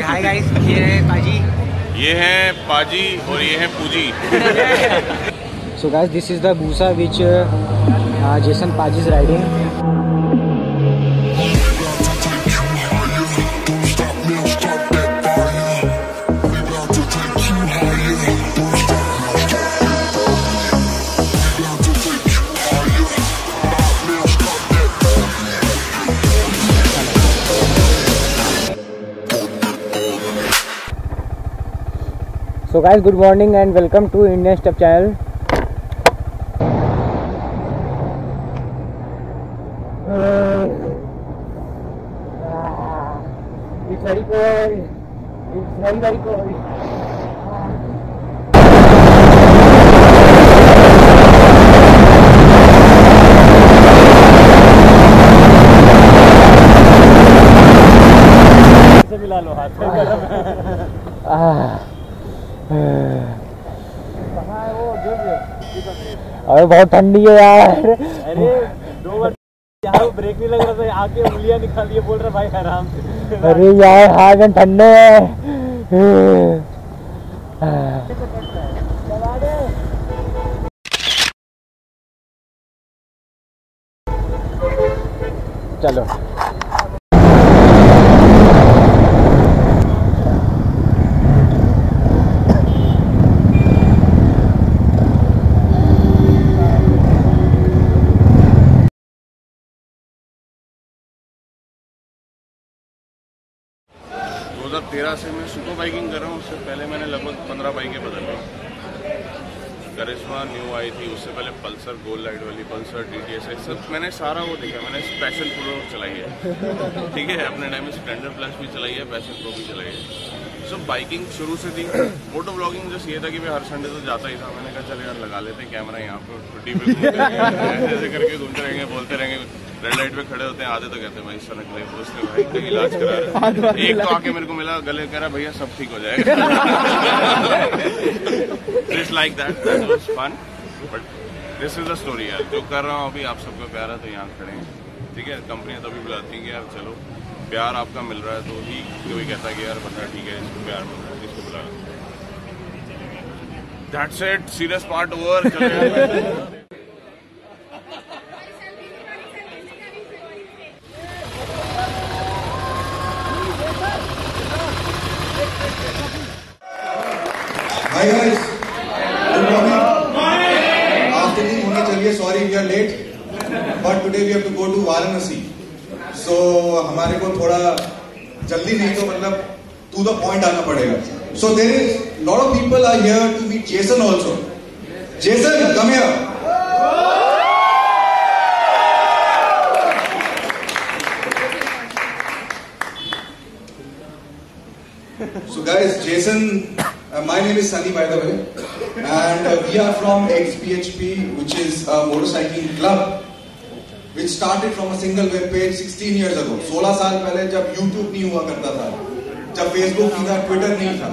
Hi guys, ये है पाजी, ये है पाजी और ये है पूजी। So guys, this is the Busa which Jason Paji is riding. So guys, good morning and welcome to Indian Step channel. It's very cold. It's very cold. से मिला लो हाथ में। अरे बहुत ठंडी है यार। अरे 2 बार यार ब्रेक नहीं लग रहा था, आके उंगलियां निकाल लिए, बोल रहा भाई आराम से। अरे यार हाथ में ठंडे है। चलो से मैं सुपर बाइकिंग कर रहा हूँ। उससे पहले मैंने लगभग 15 बाइकें बदल ली। करिश्मा न्यू आई थी, उससे पहले पल्सर गोल्ड लाइट वाली, पल्सर DTS सब मैंने सारा वो देखा। मैंने पैशन प्रो चलाई है, ठीक है, अपने टाइम में स्प्लेंडर प्लस भी चलाई है, पैशन प्रो भी चलाई है। सब बाइकिंग शुरू से थी। फोटो ब्लॉगिंग जस्ट ये था कि मैं हर संडे तो जाता ही था। मैंने कहा चल यार लगा लेते हैं कैमरा, यहाँ पर छुट्टी पे ऐसे करके घूमते रहेंगे, बोलते रहेंगे। रेड लाइट पे खड़े होते हैं, आधे तो कहते हैं भाई सड़क नहीं, उसने भाई कहीं इलाज करा रहे। एक तो आके मेरे को मिला, गले कह रहा भैया सब ठीक हो जाएगा। This like that was fun, but this is the story यार। जो कर रहा हूँ अभी आप सबका प्यार है तो यहाँ खड़े हैं, ठीक है। कंपनियां तभी बुलाती हैं कि यार चलो प्यार आपका मिल रहा है, तो ही कोई कहता है कि यार बंदा ठीक है, इसको प्यार मिल रहा है, इसको बुला। That's it, serious part over. Hi guys, good morning. Afternoon होने चलिए, sorry we are late, but today we have to go to Varanasi. So हमारे को थोड़ा जल्दी नहीं तो मतलब to the point आना पड़ेगा. So there is lot of people are here to meet Jason also. Jason, come here. So guys, Jason. My name is Sunny, by the way, and we are from XPHP, which is a motorcycling club, which started from a single web page 16 years ago. 16 साल पहले जब YouTube नहीं हुआ करता था, जब Facebook नहीं था, Twitter नहीं था,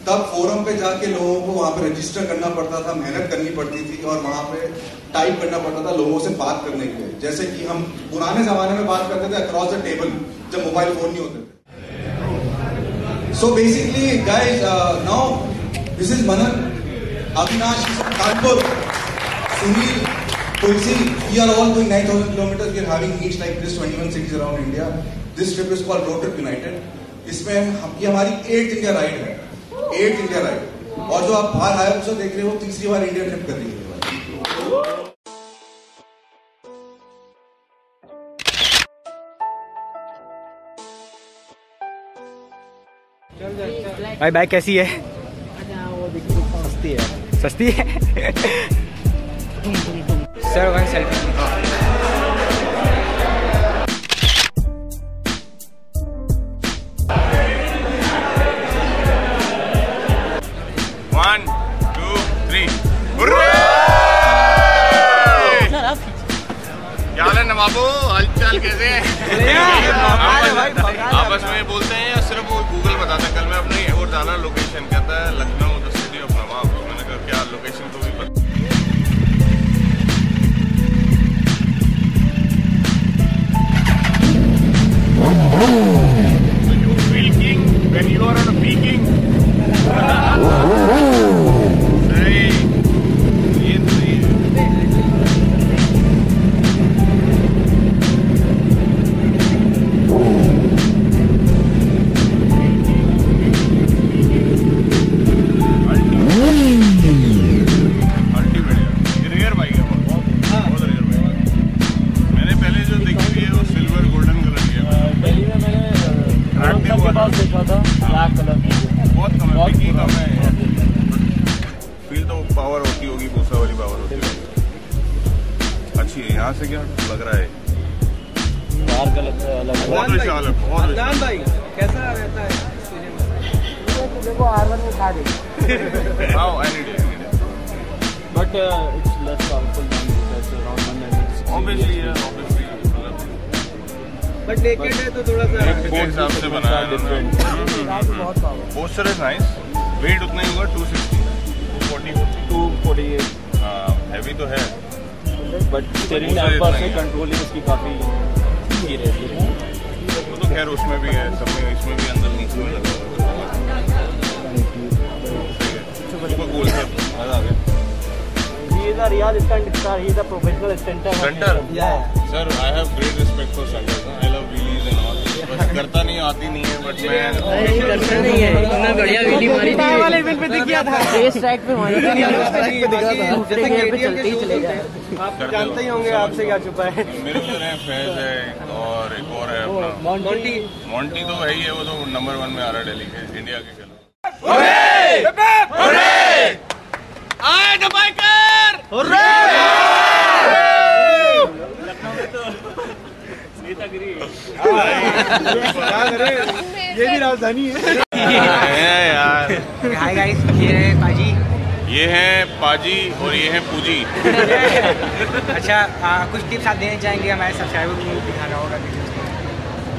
तब फोरम पे जाके लोगों को वहाँ पे रजिस्टर करना पड़ता था, मेहनत करनी पड़ती थी और वहाँ पे टाइप करना पड़ता था लोगों से बात करने के लिए। जैसे कि हम पुराने जमाने में बात करते थे अक्रॉस द टेबल, जब मोबाइल फोन नहीं होते थे। So basically, guys, now this is Manan, Avinash is from Kanpur, Sunil, Tulsi. We are all doing 9,000 kilometers. We are having meets like this 21 cities around India. This trip is called Road Trip United. इसमें ये हमारी 8th India ride है, 8th India ride. और जो आप बाहर आए उसे देख रहे हो, तीसरी बार इंडिया ट्रिप कर रही है। भाई बाइक कैसी है? वो देखिए सस्ती है। सस्ती है? Sir one selfie. बाबू हालचाल कैसे हैं? आपस में बोलते हैं या सिर्फ वो गूगल बताता है? कल मैं अपनी और डाला लोकेशन, कहता है लखनऊ द सिटी ऑफ नवाब। मैंने कहा क्या लोकेशन को भी पता। When देखा था ब्लैक कलर की, बहुत कम है, बिकी कम है। फील तो पावर होती होगी, भूसा वाली पावर होती होगी, अच्छी है। यहाँ से क्या लग रहा है, बाहर का लगता है अलग। बहुत विशाल है, बहुत विशाल। भाई कैसा रहता है देखो R1 में खा गई। हाँ, any day but it's less powerful than that's around 190। Obviously है, बट नेकेड है तो थोड़ा सा के हिसाब से बनाया है डिफरेंट। बहुत power, posture is nice. Weight उतना ही होगा, 260 248, हैवी तो है, बट स्टीयरिंग नंबर से कंट्रोलिंग उसकी काफी की रहती है। वो तो खैर उसमें भी है, सब में, इसमें भी अंदर नीचे में लगा हुआ है। कूल है, मजा आ गया। He is a real stunt star. He is a professional stunter. Stunter? Yeah. Sir, I have great respect for stunters. I love wheelies and all. बस करता नहीं, आती नहीं है, बट मैं नहीं करता नहीं है, इतना बढ़िया वीडियो मारी थी वाले इवेंट पे दिखा था, रेस ट्रैक पे मारी थी, दूसरे गियर पे चलते ही चले गए। आप जानते ही होंगे आपसे क्या छुपा है। मेरे उधर है फैज है, और एक और है अपना मोंटी तो है ही है, वो तो नंबर 1 में आ रहा है दिल्ली के, इंडिया के खिलाफ। ये भी राजधानी है यार। हाय गाइस, ये है पाजी। ये हैं पाजी और ये हैं पूजी। अच्छा, कुछ टिप्स आप देना चाहेंगे हमारे सब्सक्राइबर को, दिखाना होगा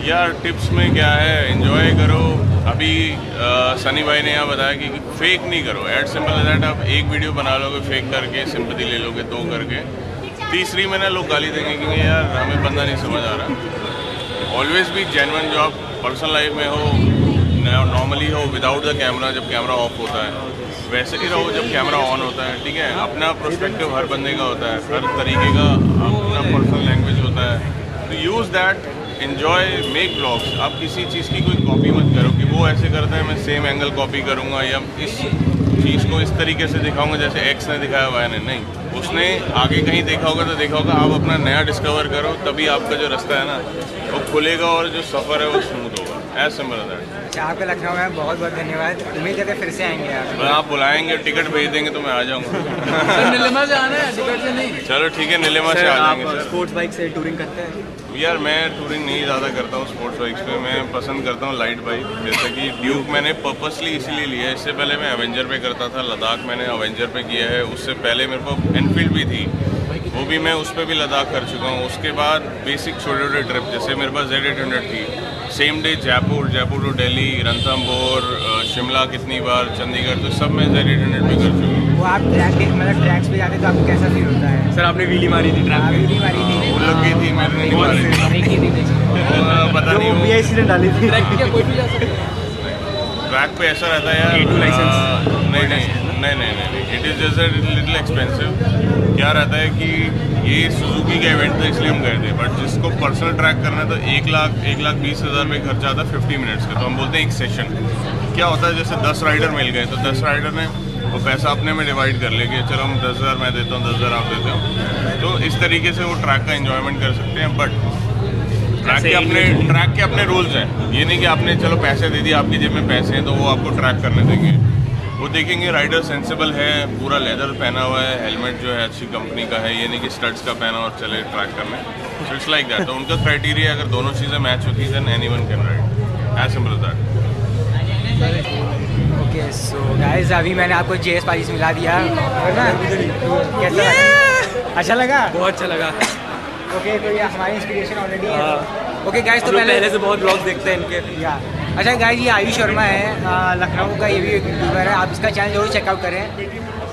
यार टिप्स में क्या है, एंजॉय करो। अभी सनी भाई ने यहाँ बताया कि फेक नहीं करो, एट सिंपल एज दैट। आप एक वीडियो बना लोगे फेक करके, सिंपैथी ले लोगे 2 करके, तीसरी में ना लोग गाली देंगे कि यार हमें बंदा नहीं समझ आ रहा। ऑलवेज भी जेन्युइन, जो आप पर्सनल लाइफ में हो, नॉर्मली हो, विदाउट द कैमरा, जब कैमरा ऑफ होता है वैसे ही रहो जब कैमरा ऑन होता है, ठीक है। अपना पर्सपेक्टिव हर बंदे का होता है, हर तरीके का अपना पर्सनल लैंग्वेज होता है, तो use that, enjoy, make blogs. आप किसी चीज़ की कोई कॉपी मत करो कि वो ऐसे करता है मैं सेम एंगल कॉपी करूँगा, या इस चीज़ को इस तरीके से दिखाऊंगा जैसे एक्स ने दिखाया वाई ने। नहीं, उसने आगे कहीं देखा होगा तो देखा होगा। आप अपना नया डिस्कवर करो, तभी आपका जो रास्ता है ना वो खुलेगा और जो सफ़र है वो स्मूथ होगा। As simple as that. अच्छा, आपका लखनऊ में बहुत बहुत धन्यवाद। उम्मीद है फिर से आएंगे आप बुलाएंगे, टिकट भेज देंगे तो मैं आ जाऊँगा। नीलिमा से आना है, टिकट से नहीं। चलो ठीक है, नीलिमा से आ जाएंगे। स्पोर्ट्स बाइक से टूरिंग करते हैं? यार मैं टूरिंग नहीं ज़्यादा करता हूँ स्पोर्ट्स बाइक्स पे, मैं पसंद करता हूँ लाइट बाइक। जैसे कि ड्यूक मैंने पर्पसली इसीलिए लिया है। इससे पहले मैं एवेंजर पे करता था, लद्दाख मैंने एवेंजर पे किया है। उससे पहले मेरे को एनफील्ड भी थी, वो भी मैं उस पर भी लद्दाख कर चुका हूँ। उसके बाद बेसिक छोटे छोटे ट्रिप, जैसे मेरे पास Z800 थी, same day Jaipur to Delhi, Ranthambore, Shimla कितनी बार, चंडीगढ़, तो सब मैं Z800 पे कर चुका हूँ। वो आप ट्रैक्स पे जाते तो आपको कैसा फील होता है? सर आपने व्हीली मारी थी ट्रैक पे? व्हीली मारी थी, वो लोग की थी, मैंने नहीं मारी थी। पता नहीं वो PIC ने डाली थी। ट्रैक पे ऐसा रहता है यार, नहीं, it is just little expensive. क्या रहता है कि ये सुजुकी का इवेंट था इसलिए हम गए थे, बट जिसको पर्सनल ट्रैक करना है तो 1,20,000 में खर्चा आता है 50 मिनट्स का। तो हम बोलते हैं एक सेशन। क्या होता है, जैसे 10 राइडर मिल गए तो 10 राइडर ने वो पैसा अपने में डिवाइड कर लेंगे, चलो हम 10,000 मैं देता हूँ, 10,000 आप देते हो, तो इस तरीके से वो ट्रैक का एंजॉयमेंट कर सकते हैं। बट ट्रैक के अपने रूल्स हैं। ये नहीं कि आपने चलो पैसे दे दिए, आपकी जेब में पैसे हैं तो वो आपको ट्रैक करने देंगे। वो देखेंगे राइडर सेंसिबल है, पूरा लेदर पहना हुआ है, हेलमेट जो है अच्छी कंपनी का है, ये नहीं कि स्टड्स का पहना और चले ट्रैक करने। So it's like that. तो उनका क्राइटेरिया अगर दोनों चीज़ें मैच होती है then anyone can ride, as simple as that. Okay, so guys अभी मैंने आपको JS पाजी से मिला दिया है ना, कैसा लगा? अच्छा लगा? बहुत अच्छा लगा। ओके, तो ये हमारी इंस्पिरेशन ऑलरेडी है। ओके गाइस, तो पहले से बहुत ब्लॉग्स देखते हैं इनके। या अच्छा गाइस, ये आयुष शर्मा है, लखनऊ का, ये भी एक यूट्यूबर है। आप इसका चैनल जरूर चेकआउट करें।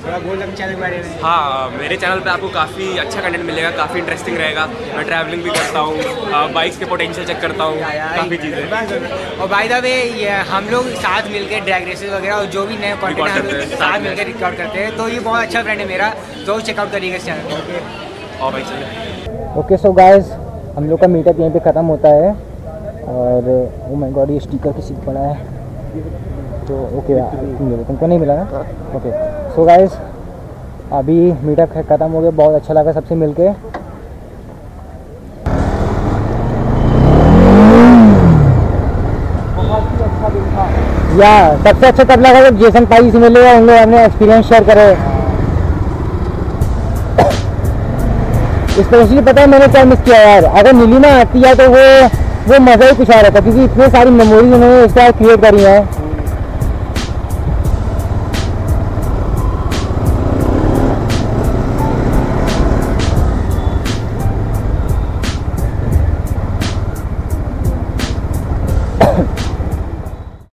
थोड़ा बोल अपने चैनल के बारे में। हाँ, मेरे चैनल पे आपको काफ़ी अच्छा कंटेंट मिलेगा, काफ़ी इंटरेस्टिंग रहेगा। मैं ट्रैवलिंग भी करता हूँ, बाइक्स के पोटेंशियल चेक करता हूँ, काफ़ी चीज़ें। और बाय द वे हम लोग साथ मिलकर ड्रैग रेसेस वगैरह और जो भी नए कंटेंट हम लोग साथ मिलकर रिकॉर्ड करते हैं, तो ये बहुत अच्छा फ्रेंड है मेरा, तो चेकआउट करिएगा इस चैनल को। और भाई चलिए। ओके, सो गाइस हम लोग का मीटअप यहीं पे ख़त्म होता है। और ओ माय गॉड, ये स्टिकर किसी को पड़ा है तो ओके, तुमको नहीं मिला ना? ओके, सो गाइस अभी मीटअप ख़त्म हो गया, बहुत अच्छा लगा सबसे मिलके। बहुत ही अच्छा या सबसे अच्छा तब लगा जब जेसन पाई से मिले, उन लोग अपने एक्सपीरियंस शेयर करे। स्पेशली पता है मैंने क्या मिस किया यार, अगर नीलिमा आती है तो वो मज़ा ही कुछ आ रहा था, क्योंकि इतने सारी मेमोरीज उन्होंने इस बार क्रिएट करी हैं।